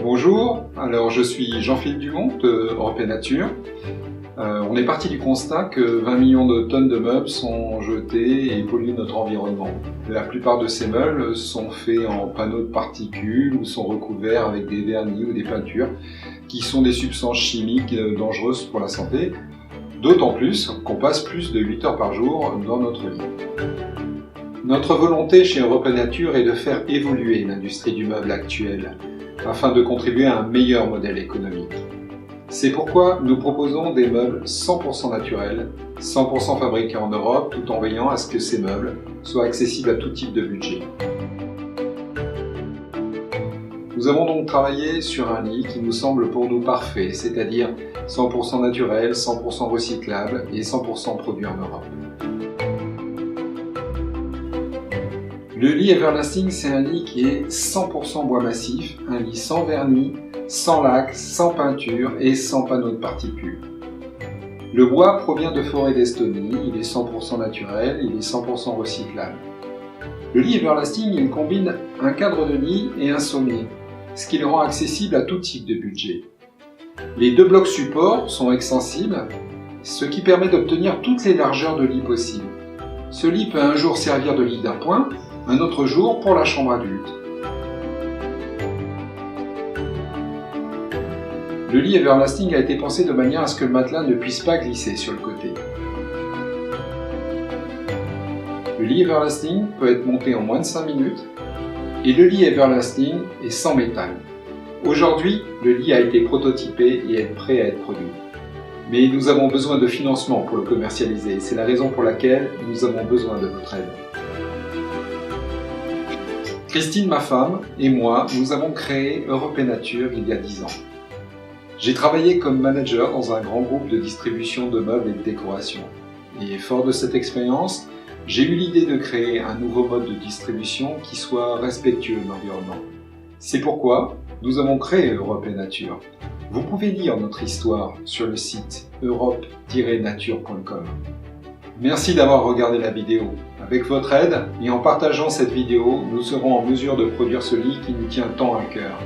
Bonjour, alors je suis Jean-Philippe Dumont de Europe et Nature. On est parti du constat que 20 millions de tonnes de meubles sont jetés et polluent notre environnement. La plupart de ces meubles sont faits en panneaux de particules ou sont recouverts avec des vernis ou des peintures qui sont des substances chimiques dangereuses pour la santé, d'autant plus qu'on passe plus de 8 heures par jour dans notre lit. Notre volonté chez Europe et Nature est de faire évoluer l'industrie du meuble actuelle afin de contribuer à un meilleur modèle économique. C'est pourquoi nous proposons des meubles 100% naturels, 100% fabriqués en Europe, tout en veillant à ce que ces meubles soient accessibles à tout type de budget. Nous avons donc travaillé sur un lit qui nous semble pour nous parfait, c'est-à-dire 100% naturel, 100% recyclable et 100% produit en Europe. Le lit Everlasting, c'est un lit qui est 100% bois massif, un lit sans vernis, sans laque, sans peinture et sans panneaux de particules. Le bois provient de forêts d'Estonie, il est 100% naturel, il est 100% recyclable. Le lit Everlasting, il combine un cadre de lit et un sommier, ce qui le rend accessible à tout type de budget. Les deux blocs supports sont extensibles, ce qui permet d'obtenir toutes les largeurs de lit possibles. Ce lit peut un jour servir de lit d'appoint, un autre jour pour la chambre adulte. Le lit Everlasting a été pensé de manière à ce que le matelas ne puisse pas glisser sur le côté. Le lit Everlasting peut être monté en moins de 5 minutes et le lit Everlasting est sans métal. Aujourd'hui, le lit a été prototypé et est prêt à être produit. Mais nous avons besoin de financement pour le commercialiser. C'est la raison pour laquelle nous avons besoin de votre aide. Christine, ma femme, et moi, nous avons créé Europe et Nature il y a 10 ans. J'ai travaillé comme manager dans un grand groupe de distribution de meubles et de décoration. Et fort de cette expérience, j'ai eu l'idée de créer un nouveau mode de distribution qui soit respectueux de l'environnement. C'est pourquoi nous avons créé Europe et Nature. Vous pouvez lire notre histoire sur le site europe-nature.com. Merci d'avoir regardé la vidéo. Avec votre aide et en partageant cette vidéo, nous serons en mesure de produire ce lit qui nous tient tant à cœur.